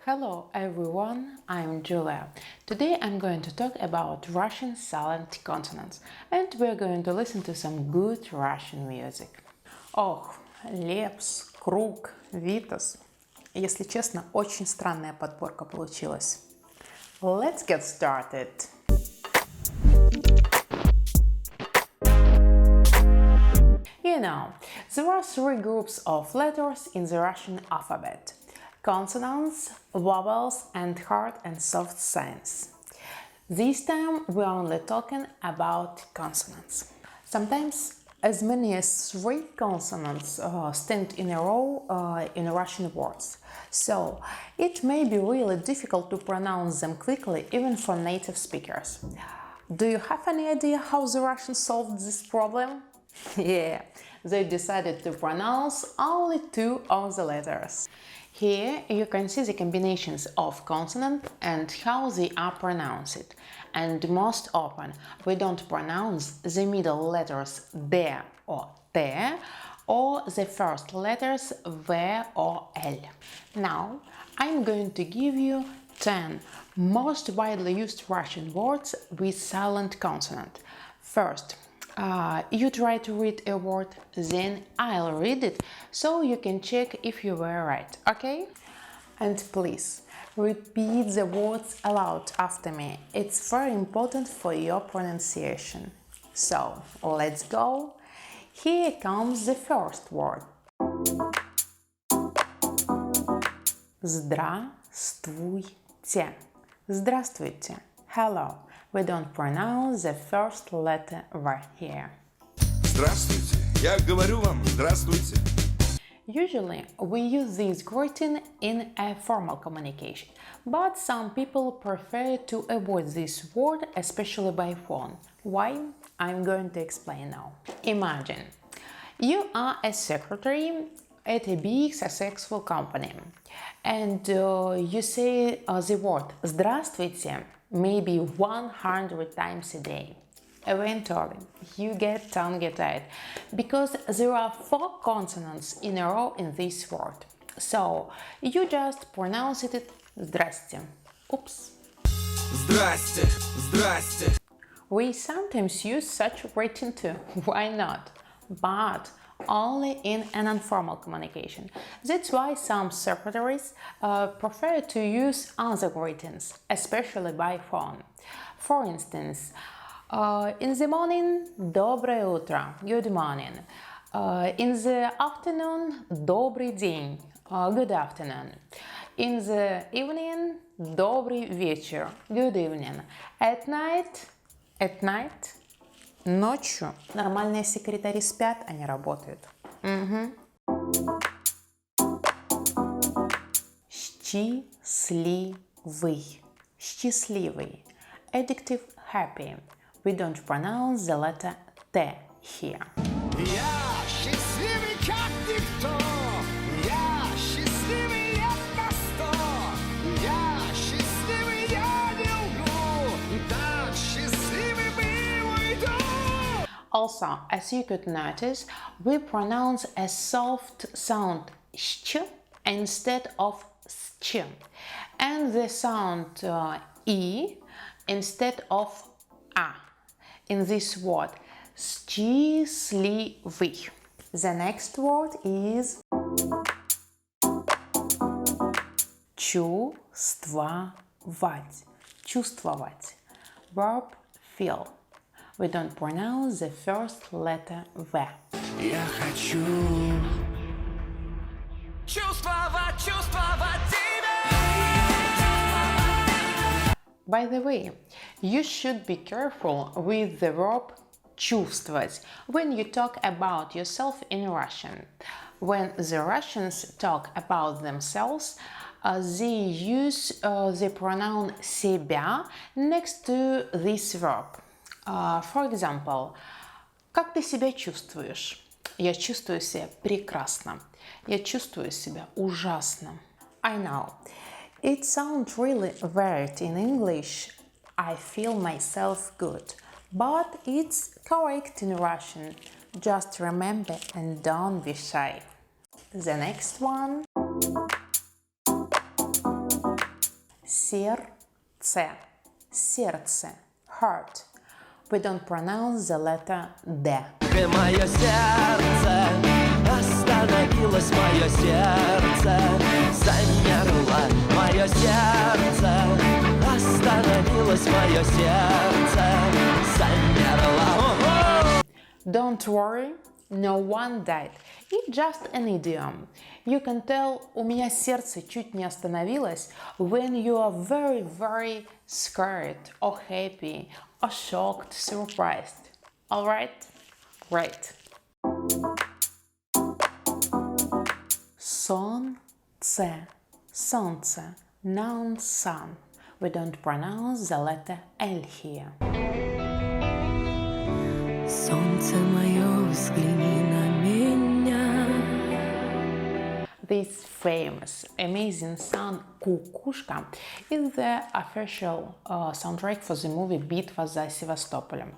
Hello everyone, I'm Julia. Today I'm going to talk about Russian silent consonants and we're going to listen to some good Russian music. Ох, Лепс, Круг, Витас. Если честно, очень странная подборка получилась. Let's get started. You know, there are three groups of letters in the Russian alphabet: consonants, vowels, and hard and soft sounds. This time we're only talking about consonants. Sometimes as many as 3 consonants stand in a row in Russian words, so it may be really difficult to pronounce them quickly even for native speakers. Do you have any idea how the Russians solved this problem? Yeah, they decided to pronounce only 2 of the letters. Here you can see the combinations of consonant and how they are pronounced. And most often we don't pronounce the middle letters D or T or the first letters V or L. Now I'm going to give you 10 most widely used Russian words with silent consonant. First, you try to read a word, then I'll read it so you can check if you were right, okay? And please, repeat the words aloud after me. It's very important for your pronunciation. So, let's go. Here comes the first word. Здравствуйте. Здравствуйте. Hello. We don't pronounce the first letter right here. Здравствуйте. Я говорю вам здравствуйте. Usually, we use this greeting in a formal communication, but some people prefer to avoid this word, especially by phone. Why? I'm going to explain now. Imagine, you are a secretary at a big successful company, and you say the word «здравствуйте» maybe 100 times a day. Eventually, you get tongue-tied because there are 4 consonants in a row in this word. So, you just pronounce it «здрасте». Oops. Здрасте. Здрасте. We sometimes use such greeting too. Why not? But only in an informal communication. That's why some secretaries prefer to use other greetings, especially by phone. For instance, in the morning, доброе утро, good morning. In the afternoon, добрый день, good afternoon. In the evening, добрый вечер, good evening. At night, ночью нормальные секретари спят, они работают. Счастливый. Счастливый. Adjective happy. We don't pronounce the letter T here. Я счастливый как никто. Я счастливый на 100. Я счастливый, я не лгу. Так счастливый уйду. Also, as you could notice, we pronounce a soft sound sh instead of sch, and the sound e instead of a in this word счастливый. The next word is чувствовать. Чувствовать. Verb feel. We don't pronounce the first letter V. Я хочу чувствовать тебя. By the way, you should be careful with the verb чувствовать when you talk about yourself in Russian. When the Russians talk about themselves, they use the pronoun себя next to this verb. For example, как ты себя чувствуешь? Я чувствую себя прекрасно. Я чувствую себя ужасно. I know. It sounds really weird in English. I feel myself good. But it's correct in Russian. Just remember and don't be shy. The next one. сердце, сердце, heart. We don't pronounce the letter D. И мое сердце остановилось, мое сердце замерло, мое сердце остановилось, мое сердце замерло. Don't worry, no one died. It's just an idiom. You can tell у меня сердце чуть не остановилось when you are very, very scared or happy or shocked, surprised. Alright? Great. Солнце, солнце, noun sun. We don't pronounce the letter L here. Солнце мое, взгляни на меня. This famous, amazing song «Кукушка» is the official soundtrack for the movie «Битва за Севастополем».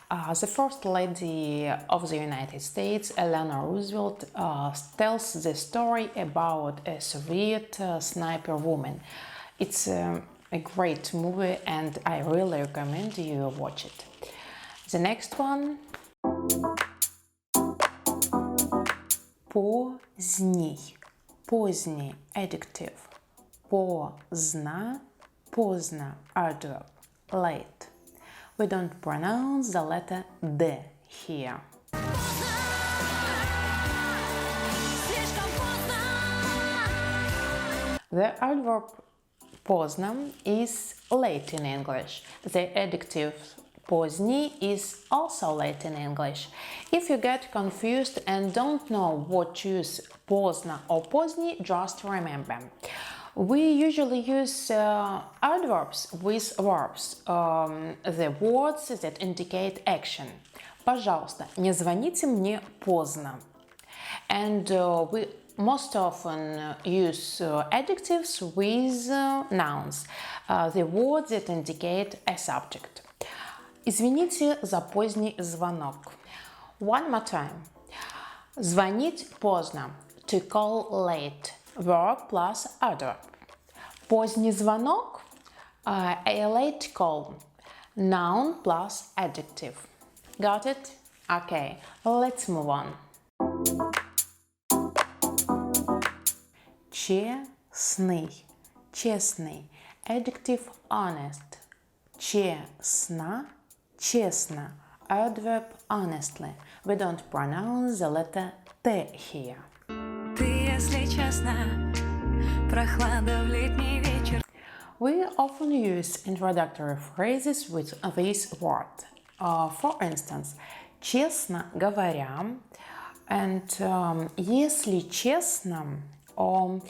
The First Lady of the United States, Eleanor Roosevelt, tells the story about a Soviet sniper woman. It's a great movie and I really recommend you watch it. The next one. Поздний. Поздний, adjective. Поздно, поздно, adverb. Late. We don't pronounce the letter D here. The adverb поздно is late in English. The adjective поздний is also late in English. If you get confused and don't know what to use поздно or поздний, just remember. We usually use adverbs with verbs, the words that indicate action. Пожалуйста, не звоните мне поздно. And we most often use adjectives with nouns, the words that indicate a subject. Извините за поздний звонок. One more time. Звонить поздно. To call late. Verb plus adverb. Поздний звонок. A late call. Noun plus adjective. Got it? Okay, let's move on. Честный. Честный. Adjective honest. Честно. Честно. Adverb honestly. We don't pronounce the letter T here. Ты, если честно, прохлада в летний вечер. We often use introductory phrases with this word. For instance, честно говоря, and если честно, or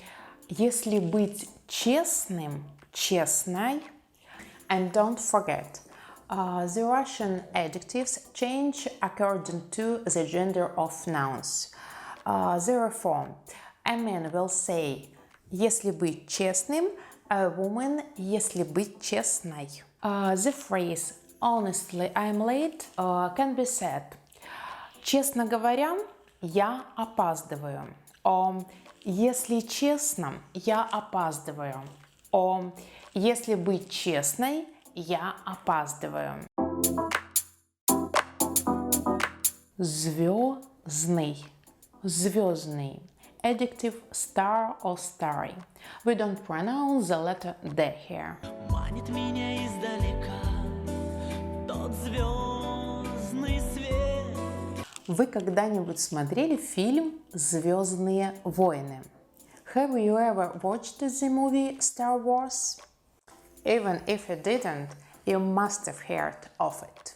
если быть честным, честной, and don't forget, the Russian adjectives change according to the gender of nouns. Therefore, a man will say «если быть честным», a woman «если быть честной». The phrase «honestly, I'm late» can be said «честно говоря, я опаздываю». Or «если честно, я опаздываю». Or «если быть честной, я опаздываю». Звёздный. Звёздный. Adjective star or starry. We don't pronounce the letter D here. Манит меня издалека тот звездный свет. Вы когда-нибудь смотрели фильм «Звездные войны»? Have you ever watched the movie Star Wars? Even if you didn't, you must have heard of it.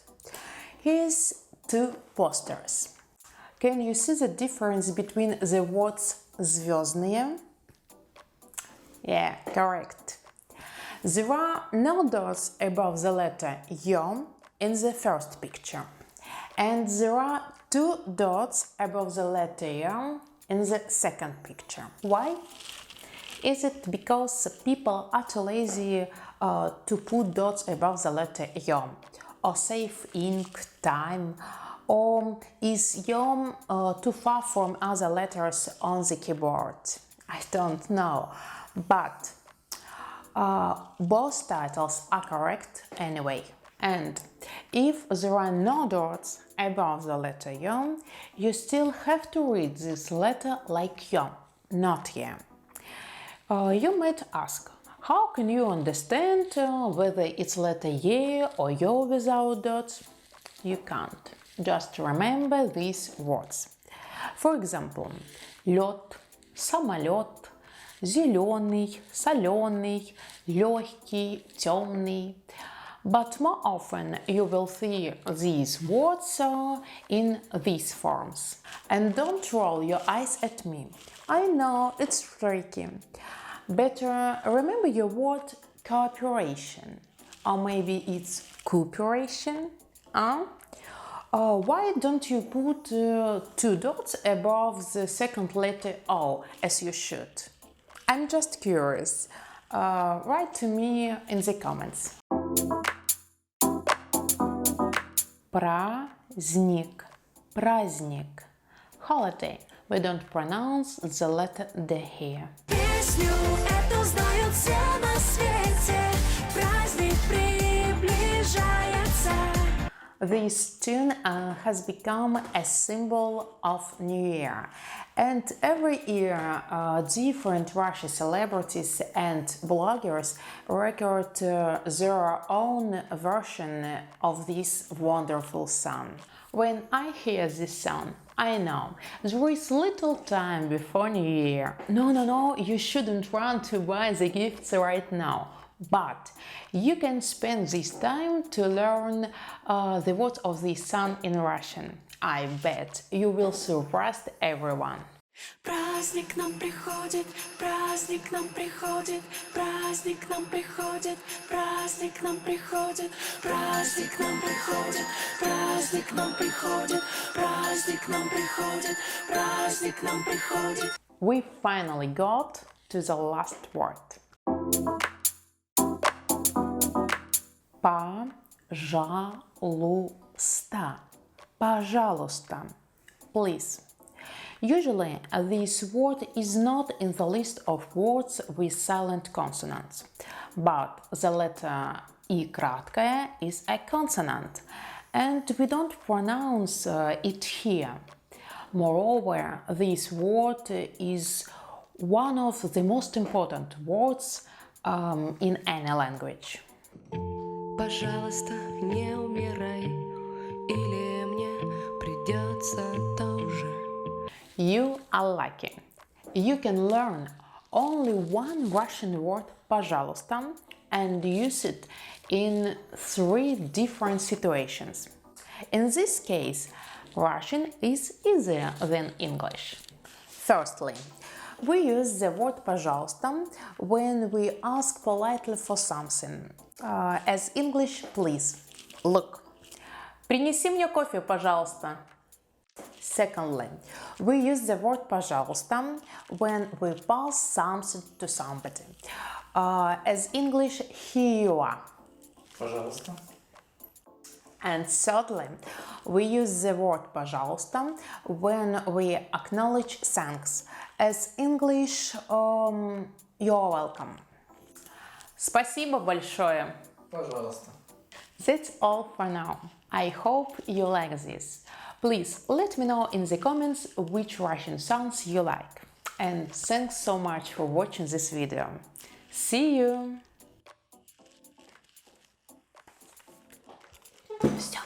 Here's two posters. Can you see the difference between the words «звездные»? Yeah, correct. There are no dots above the letter «ё» in the first picture. And there are two dots above the letter «ё» in the second picture. Why? Is it because people are too lazy to put dots above the letter «ё» or save ink, time, or is «ё» too far from other letters on the keyboard? I don't know, but Both titles are correct anyway. And if there are no dots above the letter Y, you still have to read this letter like Y, not Y. You might ask, how can you understand whether it's letter Y or Y without dots? You can't. Just remember these words. For example, лед, самолет, зеленый, соленый, легкий, темный. But more often you will see these words in these forms. And don't roll your eyes at me. I know it's tricky. Better remember your word cooperation. Or maybe it's cooperation? Why don't you put 2 dots above the second letter O as you should? I'm just curious. Write to me in the comments. Праздник, праздник. Holiday. We don't pronounce the letter D here. Песню эту знают все на свете. Праздник приближается. This tune has become a symbol of New Year, and every year different Russian celebrities and bloggers record their own version of this wonderful song. When I hear this song, I know there is little time before New Year. No, you shouldn't run to buy the gifts right now. But you can spend this time to learn the words of this song in Russian. I bet you will surprise everyone. Праздник к нам приходит, праздник к нам приходит, праздник к нам приходит, праздник к нам приходит, праздник к нам приходит, праздник к нам приходит, праздник к нам приходит, праздник к нам приходит. We finally got to the last word. Пожалуйста. Пожалуйста. Please. Usually, this word is not in the list of words with silent consonants, but the letter I краткая is a consonant, and we don't pronounce it here. Moreover, this word is one of the most important words in any language. Пожалуйста, не умирай, или мне придется тоже. You are lucky. You can learn only one Russian word пожалуйста and use it in 3 different situations. In this case, Russian is easier than English. Firstly, we use the word пожалуйста when we ask politely for something. As English, please. Look. Принеси мне кофе, пожалуйста. Secondly, we use the word пожалуйста when we pass something to somebody. As English, here you are. Пожалуйста. And thirdly, we use the word пожалуйста when we acknowledge thanks. As English, you're welcome. Спасибо большое. Пожалуйста. That's all for now. I hope you like this. Please let me know in the comments which Russian songs you like. And thanks so much for watching this video. See you! Всё.